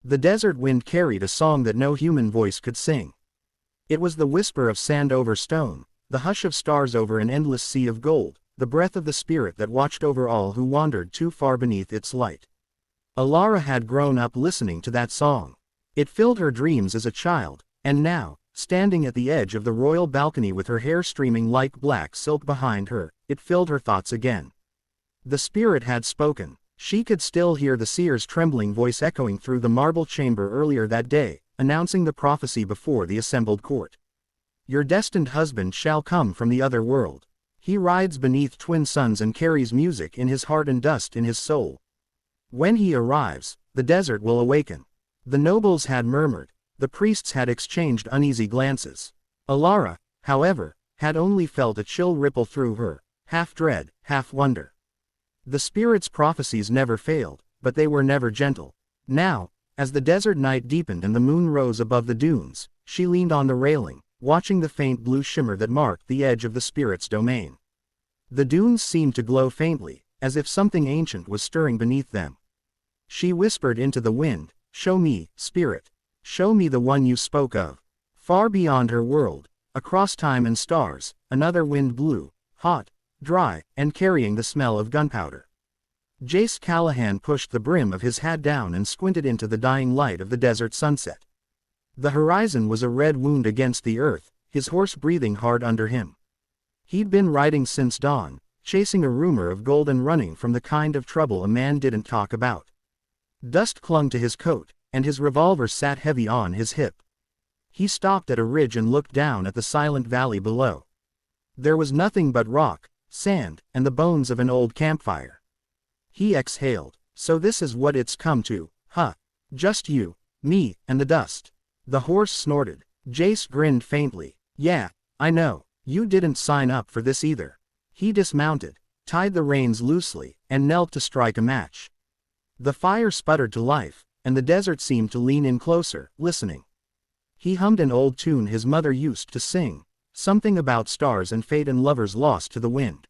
The desert wind carried a song that no human voice could sing. It was the whisper of sand over stone, the hush of stars over an endless sea of gold, the breath of the spirit that watched over all who wandered too far beneath its light. Alara had grown up listening to that song. It filled her dreams as a child, and now, standing at the edge of the royal balcony with her hair streaming like black silk behind her, it filled her thoughts again. The spirit had spoken. She could still hear the seer's trembling voice echoing through the marble chamber earlier that day, announcing the prophecy before the assembled court. Your destined husband shall come from the other world. He rides beneath twin suns and carries music in his heart and dust in his soul. When he arrives, the desert will awaken. The nobles had murmured. The priests had exchanged uneasy glances. Alara, however, had only felt a chill ripple through her, half dread, half wonder. The spirit's prophecies never failed, but they were never gentle. Now, as the desert night deepened and the moon rose above the dunes, she leaned on the railing, watching the faint blue shimmer that marked the edge of the spirit's domain. The dunes seemed to glow faintly, as if something ancient was stirring beneath them. She whispered into the wind, "Show me, spirit. Show me the one you spoke of." Far beyond her world, across time and stars, another wind blew, hot, dry, and carrying the smell of gunpowder. Jace Callahan pushed the brim of his hat down and squinted into the dying light of the desert sunset. The horizon was a red wound against the earth, his horse breathing hard under him. He'd been riding since dawn, chasing a rumor of gold and running from the kind of trouble a man didn't talk about. Dust clung to his coat, and his revolver sat heavy on his hip. He stopped at a ridge and looked down at the silent valley below. There was nothing but rock, sand, and the bones of an old campfire. He exhaled. So this is what it's come to, huh? Just you, me, and the dust. The horse snorted. Jace grinned faintly. Yeah, I know. You didn't sign up for this either. He dismounted, tied the reins loosely, and knelt to strike a match. The fire sputtered to life, and the desert seemed to lean in closer, listening. He hummed an old tune his mother used to sing, something about stars and fate and lovers lost to the wind.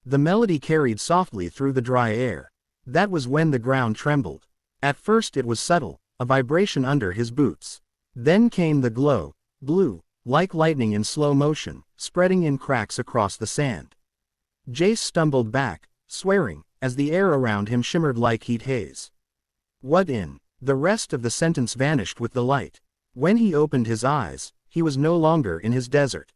The melody carried softly through the dry air. That was when the ground trembled. At first it was subtle, a vibration under his boots. Then came the glow, blue, like lightning in slow motion, spreading in cracks across the sand. Jace stumbled back, swearing, as the air around him shimmered like heat haze. What in? The rest of the sentence vanished with the light. When he opened his eyes, he was no longer in his desert.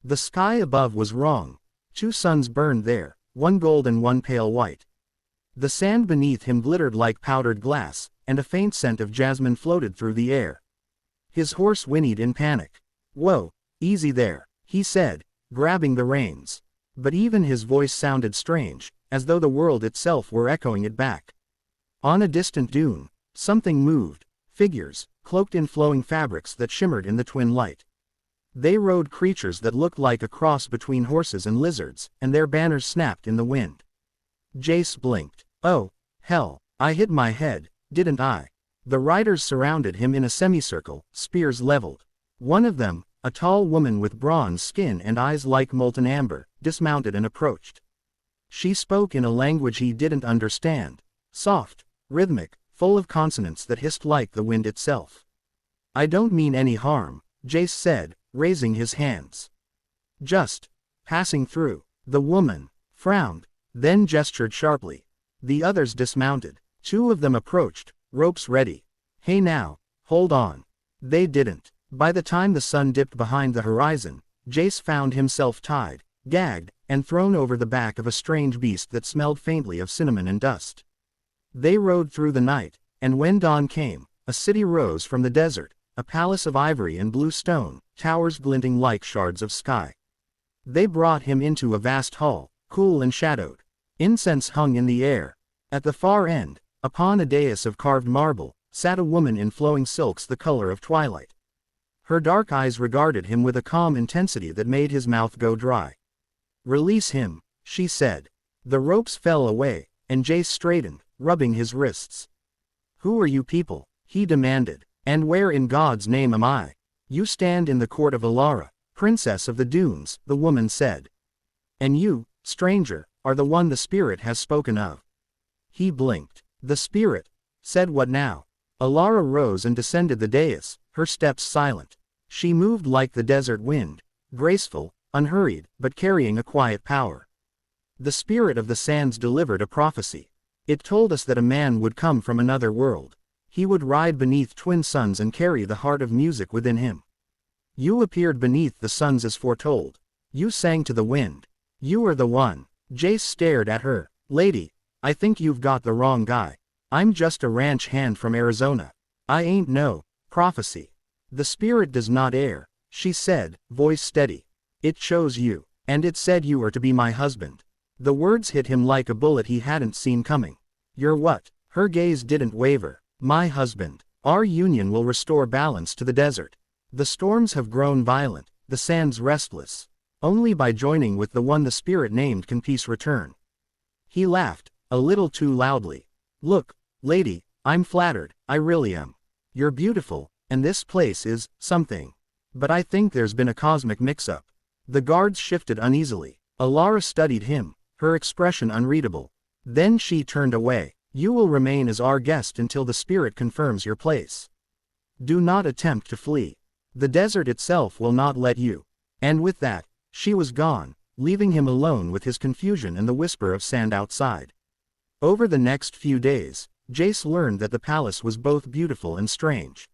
The sky above was wrong. 2 suns burned there, one gold and one pale white. The sand beneath him glittered like powdered glass, and a faint scent of jasmine floated through the air. His horse whinnied in panic. "Whoa, easy there," he said, grabbing the reins. But even his voice sounded strange, as though the world itself were echoing it back. On a distant dune, something moved, figures, cloaked in flowing fabrics that shimmered in the twin light. They rode creatures that looked like a cross between horses and lizards, and their banners snapped in the wind. Jace blinked. Oh, hell, I hit my head, didn't I? The riders surrounded him in a semicircle, spears leveled. One of them, a tall woman with bronze skin and eyes like molten amber, dismounted and approached. She spoke in a language he didn't understand, soft, rhythmic, full of consonants that hissed like the wind itself. "I don't mean any harm," Jace said, raising his hands. "Just passing through." The woman frowned, then gestured sharply. The others dismounted. 2 of them approached, ropes ready. "Hey now, hold on." They didn't. By the time the sun dipped behind the horizon, Jace found himself tied, gagged, and thrown over the back of a strange beast that smelled faintly of cinnamon and dust. They rode through the night, and when dawn came, a city rose from the desert, a palace of ivory and blue stone, towers glinting like shards of sky. They brought him into a vast hall, cool and shadowed. Incense hung in the air. At the far end, upon a dais of carved marble, sat a woman in flowing silks the color of twilight. Her dark eyes regarded him with a calm intensity that made his mouth go dry. "Release him," she said. The ropes fell away, and Jace straightened, rubbing his wrists. "Who are you people?" he demanded. "And where in God's name am I?" "You stand in the court of Alara, princess of the dunes," the woman said. "And you, stranger, are the one the spirit has spoken of." He blinked. "The spirit? Said what now?" Alara rose and descended the dais, her steps silent. She moved like the desert wind, graceful, unhurried, but carrying a quiet power. The spirit of the sands delivered a prophecy. It told us that a man would come from another world. He would ride beneath twin suns and carry the heart of music within him. You appeared beneath the suns as foretold. You sang to the wind. You are the one. Jace stared at her. Lady, I think you've got the wrong guy. I'm just a ranch hand from Arizona. I ain't no prophecy. The spirit does not err, she said, voice steady. It chose you, and it said you are to be my husband. The words hit him like a bullet he hadn't seen coming. You're what? Her gaze didn't waver. My husband. Our union will restore balance to the desert. The storms have grown violent, the sands restless. Only by joining with the one the spirit named can peace return. He laughed, a little too loudly. Look, lady, I'm flattered, I really am. You're beautiful, and this place is something. But I think there's been a cosmic mix-up. The guards shifted uneasily. Alara studied him, her expression unreadable. Then she turned away. You will remain as our guest until the spirit confirms your place. Do not attempt to flee. The desert itself will not let you. And with that, she was gone, leaving him alone with his confusion and the whisper of sand outside. Over the next few days, Jace learned that the palace was both beautiful and strange.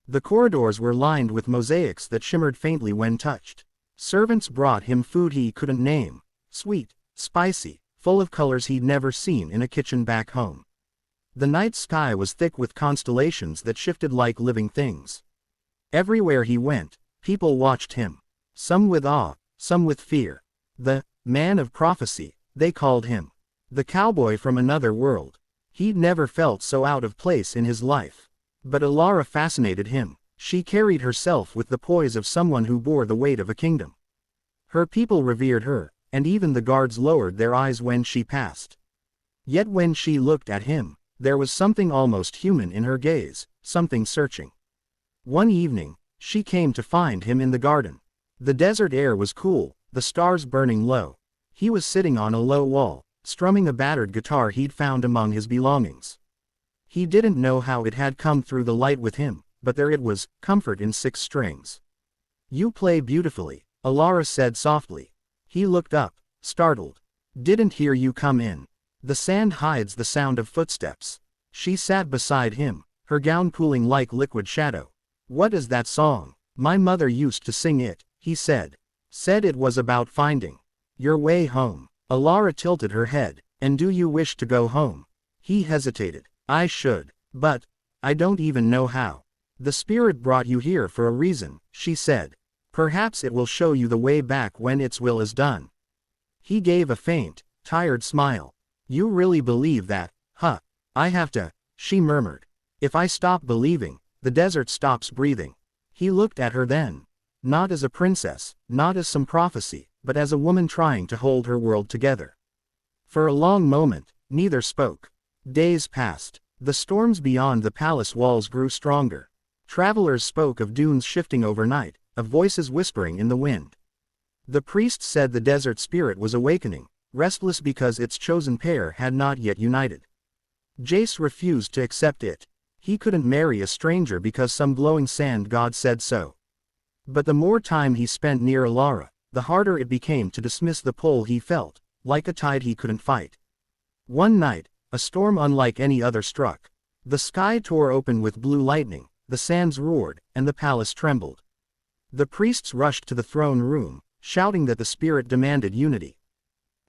The corridors were lined with mosaics that shimmered faintly when touched. Servants brought him food he couldn't name, sweet, spicy, full of colors he'd never seen in a kitchen back home. The night sky was thick with constellations that shifted like living things. Everywhere he went, people watched him. Some with awe, some with fear. The man of prophecy, they called him. The cowboy from another world. He'd never felt so out of place in his life. But Alara fascinated him. She carried herself with the poise of someone who bore the weight of a kingdom. Her people revered her, and even the guards lowered their eyes when she passed. Yet when she looked at him, there was something almost human in her gaze, something searching. One evening, she came to find him in the garden. The desert air was cool, the stars burning low. He was sitting on a low wall, strumming a battered guitar he'd found among his belongings. He didn't know how it had come through the light with him, but there it was, comfort in 6 strings. You play beautifully, Alara said softly. He looked up, startled. Didn't hear you come in. The sand hides the sound of footsteps. She sat beside him, her gown pooling like liquid shadow. What is that song? My mother used to sing it, he said. Said it was about finding your way home. Alara tilted her head. And do you wish to go home? He hesitated. I should, but I don't even know how. The spirit brought you here for a reason, she said. Perhaps it will show you the way back when its will is done. He gave a faint, tired smile. You really believe that, huh? I have to, she murmured. If I stop believing, the desert stops breathing. He looked at her then. Not as a princess, not as some prophecy, but as a woman trying to hold her world together. For a long moment, neither spoke. Days passed. The storms beyond the palace walls grew stronger. Travelers spoke of dunes shifting overnight, of voices whispering in the wind. The priest said the desert spirit was awakening, restless because its chosen pair had not yet united. Jace refused to accept it. He couldn't marry a stranger because some glowing sand god said so. But the more time he spent near Alara, the harder it became to dismiss the pull he felt, like a tide he couldn't fight. One night, a storm unlike any other struck. The sky tore open with blue lightning, the sands roared, and the palace trembled. The priests rushed to the throne room, shouting that the spirit demanded unity.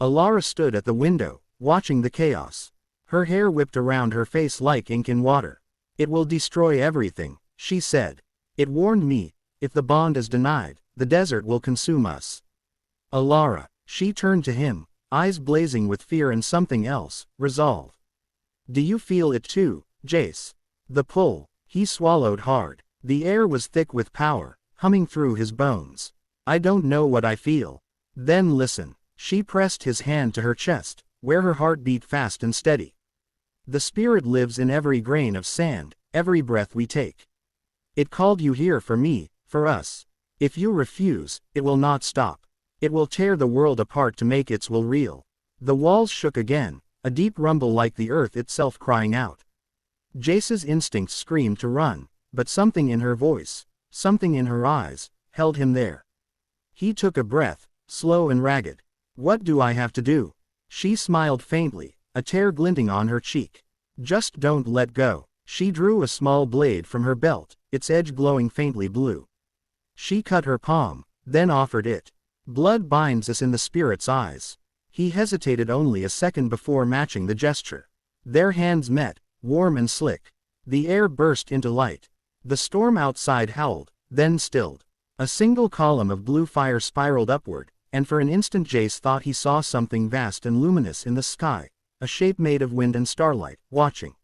Alara stood at the window, watching the chaos. Her hair whipped around her face like ink in water. It will destroy everything, she said. It warned me, if the bond is denied, the desert will consume us. Alara, she turned to him, eyes blazing with fear and something else, resolve. Do you feel it too, Jace? The pull. He swallowed hard. The air was thick with power, humming through his bones. I don't know what I feel. Then listen. She pressed his hand to her chest, where her heart beat fast and steady. The spirit lives in every grain of sand, every breath we take. It called you here for me, for us. If you refuse, it will not stop. It will tear the world apart to make its will real. The walls shook again, a deep rumble like the earth itself crying out. Jace's instincts screamed to run, but something in her voice, something in her eyes, held him there. He took a breath, slow and ragged. "What do I have to do?" She smiled faintly, a tear glinting on her cheek. "Just don't let go." She drew a small blade from her belt, its edge glowing faintly blue. She cut her palm, then offered it. "Blood binds us in the spirit's eyes." He hesitated only a second before matching the gesture. Their hands met, warm and slick. The air burst into light. The storm outside howled, then stilled. A single column of blue fire spiraled upward, and for an instant Jace thought he saw something vast and luminous in the sky, a shape made of wind and starlight, watching.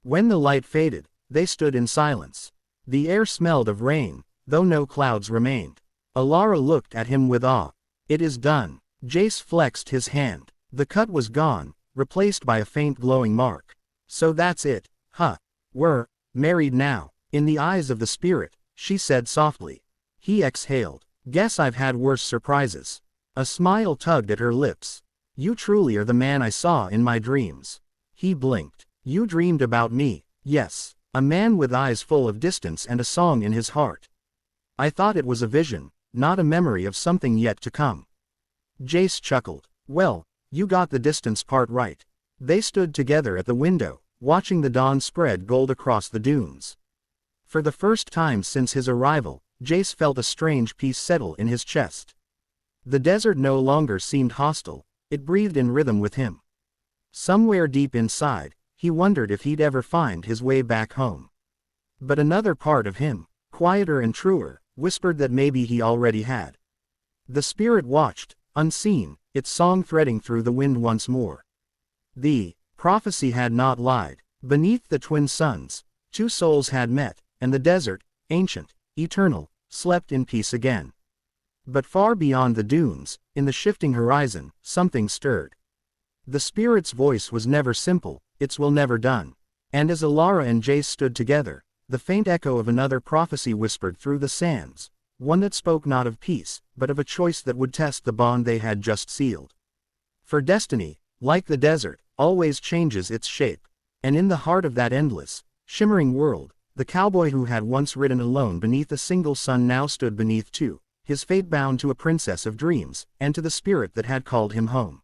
When the light faded, they stood in silence. The air smelled of rain, though no clouds remained. Alara looked at him with awe. "It is done." Jace flexed his hand. The cut was gone, replaced by a faint glowing mark. "So that's it, huh? We're married now." In the eyes of the spirit, she said softly. He exhaled. "Guess I've had worse surprises." A smile tugged at her lips. "You truly are the man I saw in my dreams." He blinked. "You dreamed about me." "Yes." A man with eyes full of distance and a song in his heart. "I thought it was a vision, not a memory of something yet to come." Jace chuckled. "Well, you got the distance part right." They stood together at the window, watching the dawn spread gold across the dunes. For the first time since his arrival, Jace felt a strange peace settle in his chest. The desert no longer seemed hostile, it breathed in rhythm with him. Somewhere deep inside, he wondered if he'd ever find his way back home. But another part of him, quieter and truer, whispered that maybe he already had. The spirit watched, unseen, its song threading through the wind once more. The prophecy had not lied. Beneath the twin suns, two souls had met, and the desert, ancient, eternal, slept in peace again. But far beyond the dunes, in the shifting horizon, something stirred. The spirit's voice was never simple, its will never done. And as Alara and Jace stood together, the faint echo of another prophecy whispered through the sands, one that spoke not of peace, but of a choice that would test the bond they had just sealed. For destiny, like the desert, always changes its shape. And in the heart of that endless, shimmering world, the cowboy who had once ridden alone beneath a single sun now stood beneath two, his fate bound to a princess of dreams, and to the spirit that had called him home.